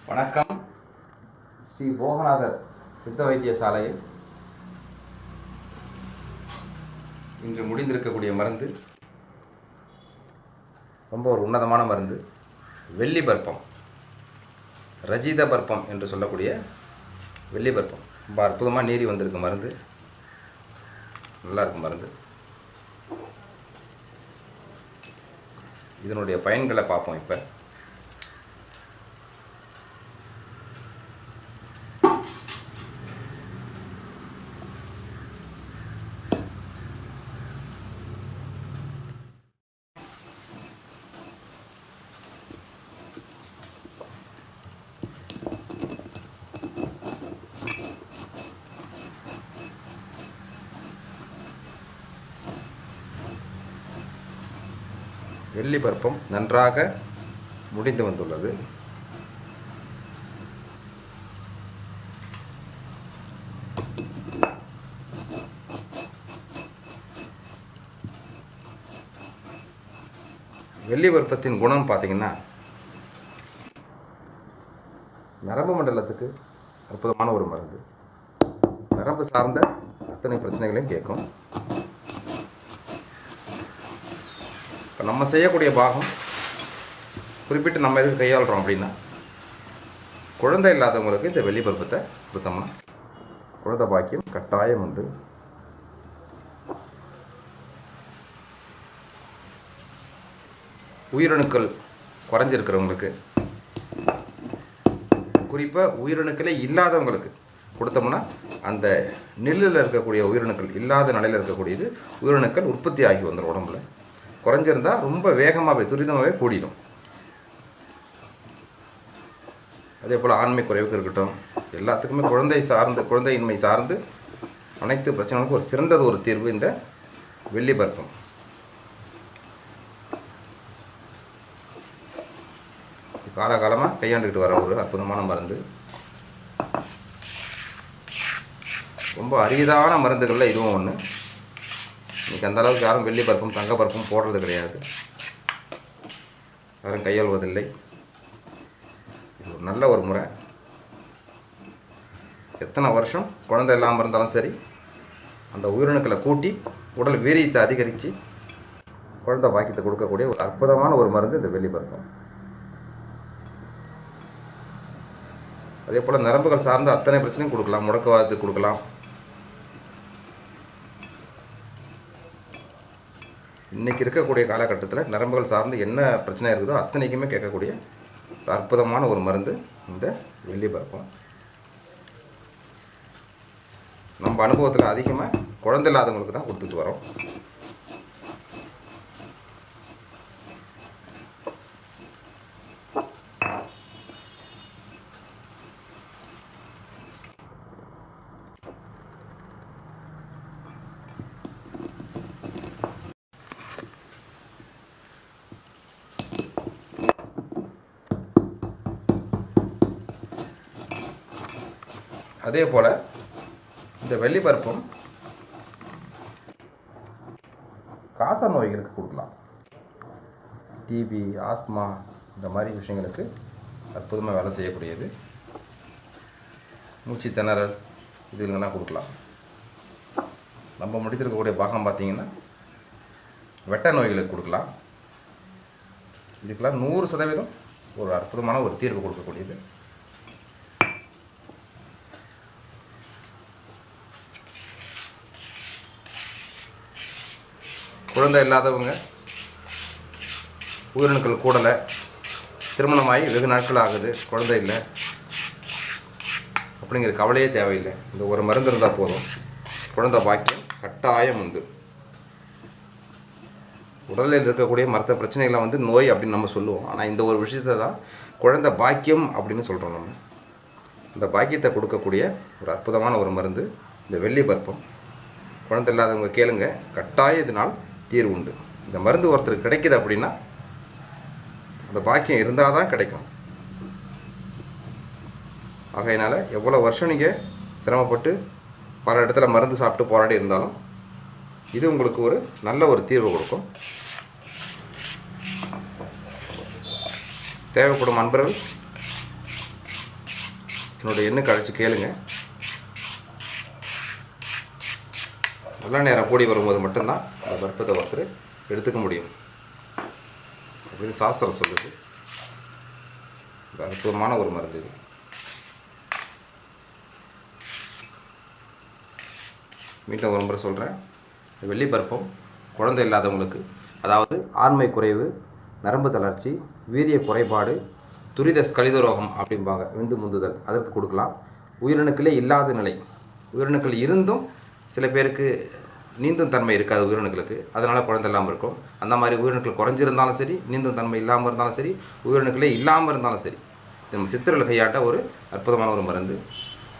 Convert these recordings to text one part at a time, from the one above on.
வணக்கம். ஸ்ரீ போகநாதர் சித்த வைத்தியசாலையில் இன்று முடிந்திருக்கக்கூடிய மருந்து ரொம்ப ஒரு உன்னதமான மருந்து. வெள்ளி பற்பம், ரஜித பற்பம் என்று சொல்லக்கூடிய வெள்ளி பற்பம் ரொம்ப அற்புதமாக நீரி வந்திருக்கு மருந்து. நல்லா இருக்கும் மருந்து. இதனுடைய பயன்களை பார்ப்போம். இப்போ வெள்ளி பற்பம் நன்றாக முடிந்து வந்துள்ளது. வெள்ளி பற்பத்தின் குணம் பார்த்தீங்கன்னா, நரம்பு மண்டலத்துக்கு அற்புதமான ஒரு மருந்து. நரம்பு சார்ந்த அத்தனை பிரச்சனைகளையும் கேட்கும். இப்போ நம்ம செய்யக்கூடிய பாகம் குறிப்பிட்டு நம்ம எதுக்கு கையாளுறோம் அப்படின்னா, குழந்தை இல்லாதவங்களுக்கு இந்த வெள்ளி பருப்பத்தை கொடுத்தோம்னா குழந்தை பாக்கியம் கட்டாயம் உண்டு. உயிரணுக்கள் குறைஞ்சிருக்கிறவங்களுக்கு, குறிப்பாக உயிரணுக்களே இல்லாதவங்களுக்கு கொடுத்தோம்னா அந்த நெல்லில் இருக்கக்கூடிய உயிரணுக்கள் இல்லாத நிலையில் இருக்கக்கூடியது உயிரணுக்கள் உற்பத்தி ஆகி வந்துடும். உடம்புல குறைஞ்சிருந்தால் ரொம்ப வேகமாகவே துரிதமாகவே கூடிடும். அதே போல் ஆண்மை குறைவுக்கு இருக்கட்டும், எல்லாத்துக்குமே குழந்தையின்மை சார்ந்து அனைத்து பிரச்சனைகளுக்கும் ஒரு சிறந்தது ஒரு தீர்வு இந்த வெள்ளி பற்பம். காலகாலமாக கையாண்டுக்கிட்டு வர ஒரு அற்புதமான மருந்து. ரொம்ப அரிதான மருந்துகளில் இதுவும் ஒன்று. இன்றைக்கி அந்தளவுக்கு யாரும் வெள்ளி பருப்பும் தங்க பருப்பும் போடுறது கிடையாது, யாரும் கையாள்வதில்லை. இது ஒரு நல்ல ஒரு முறை. எத்தனை வருஷம் குழந்தை இல்லாமல் இருந்தாலும் சரி, அந்த உயிரணுக்களை கூட்டி உடல் வீரியத்தை அதிகரித்து குழந்தை பாக்கியத்தை கொடுக்கக்கூடிய ஒரு அற்புதமான ஒரு மருந்து இந்த வெள்ளி பருப்பம். அதே போல் நரம்புகள் சார்ந்த அத்தனை பிரச்சனையும் கொடுக்கலாம். முடக்குவாதத்துக்கு கொடுக்கலாம். இன்றைக்கி இருக்கக்கூடிய காலகட்டத்தில் நரம்புகள் சார்ந்து என்ன பிரச்சனை இருக்குதோ அத்தனைக்குமே கேட்கக்கூடிய அற்புதமான ஒரு மருந்து இந்த வெள்ளி பருப்பம். நம்ம அனுபவத்தில் அதிகமாக குழந்தை இல்லாதவங்களுக்கு தான் கொடுத்துட்டு வரோம். அதே போல் இந்த வெள்ளி பருப்பம் காச நோய்களுக்கு கொடுக்கலாம். டிபி, ஆஸ்மா இந்த மாதிரி விஷயங்களுக்கு அற்புதமாக வேலை செய்யக்கூடியது. மூச்சு திணறல் இதுலாம் கொடுக்கலாம். நம்ம முடித்திருக்கக்கூடிய பாகம் பார்த்திங்கன்னா வெட்ட நோய்களுக்கு கொடுக்கலாம். இதுக்கெல்லாம் 100% ஒரு அற்புதமான ஒரு தீர்வு கொடுக்கக்கூடியது. குழந்தை இல்லாதவங்க, உயிரணுக்கள் கூடலை, திருமணமாகி வெகு நாட்கள் ஆகுது, குழந்தை இல்லை அப்படிங்கிற கவலையே தேவையில்லை. இந்த ஒரு மருந்து இருந்தால் போதும், குழந்தை பாக்கியம் கட்டாயம் உண்டு. உடலில் இருக்கக்கூடிய மற்ற பிரச்சனைகளை நோய் அப்படின்னு நம்ம சொல்லுவோம். ஆனால் இந்த ஒரு விஷயத்தை தான் குழந்தை பாக்கியம் அப்படின்னு சொல்கிறோம். நம்ம இந்த பாக்கியத்தை கொடுக்கக்கூடிய ஒரு அற்புதமான ஒரு மருந்து இந்த வெள்ளி பருப்பம். குழந்தை இல்லாதவங்க கேளுங்க, கட்டாயம் இதனால் தீர்வு உண்டு. இந்த மருந்து ஒருத்தருக்கு கிடைக்கிது அப்படின்னா அந்த பாக்கியம் இருந்தால் தான் கிடைக்கும். ஆகையினால் எவ்வளோ வருஷம் நீங்கள் சிரமப்பட்டு பல இடத்துல மருந்து சாப்பிட்டு போராடி இருந்தாலும் இது உங்களுக்கு ஒரு நல்ல ஒரு தீர்வு கொடுக்கும். தேவைப்படும் அன்பர்கள் என்னோடய எண்ணுக்கு அழைச்சி கேளுங்க. நல்ல நேரம் கூடி வரும்போது மட்டும்தான் அந்த பருப்பத்தை ஒருத்தர் எடுத்துக்க முடியும் அப்படின்னு சாஸ்திரம் சொல்லுது. அற்புதமான ஒரு மருந்து இது. மீண்டும் ஒரு முறை சொல்கிறேன். வெள்ளி பருப்பம் குழந்தை இல்லாதவங்களுக்கு, அதாவது ஆண்மை குறைவு, நரம்பு தளர்ச்சி, வீரிய குறைபாடு, துரித ஸ்கலிதரோகம் அப்படிம்பாங்க, விந்து முந்துதல், அதற்கு கொடுக்கலாம். உயிரணுக்களே இல்லாத நிலை, உயிரணுக்கள் இருந்தும் சில பேருக்கு நீந்தும் தன்மை இருக்காது உயிரணுக்களுக்கு, அதனால் குழந்தை இல்லாமல் இருக்கும். அந்த மாதிரி உயிரணுக்கள் குறைஞ்சிருந்தாலும் சரி, நீந்தும் தன்மை இல்லாமல் இருந்தாலும் சரி, உயிரணுக்களே இல்லாமல் இருந்தாலும் சரி, நம்ம சித்தர்கள் கையாண்ட ஒரு அற்புதமான ஒரு மருந்து.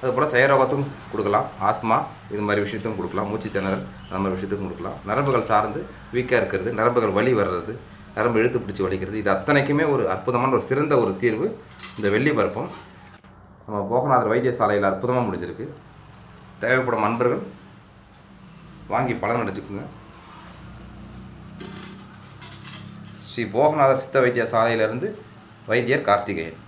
அதுபோல் செயரோகத்தும் கொடுக்கலாம், ஆஸ்மா இது மாதிரி விஷயத்தும் கொடுக்கலாம், மூச்சு திணறல் அந்த மாதிரி விஷயத்துக்கும் கொடுக்கலாம். நரம்புகள் சார்ந்து வீக்காக இருக்கிறது, நரம்புகள் வலி வர்றது, நரம்பு இழுத்து பிடிச்சி வலிக்கிறது, இது அத்தனைக்குமே ஒரு அற்புதமான ஒரு சிறந்த ஒரு தீர்வு இந்த வெள்ளி பருப்பம். நம்ம போகநாதர் வைத்தியசாலையில் அற்புதமாக முடிஞ்சிருக்கு. தேவைப்படும் நண்பர்கள் வாங்கி பலன் அடைச்சிக்குங்க. ஸ்ரீ போகநாதர் சித்த வைத்தியசாலையிலிருந்து வைத்தியர் கார்த்திகேயன்.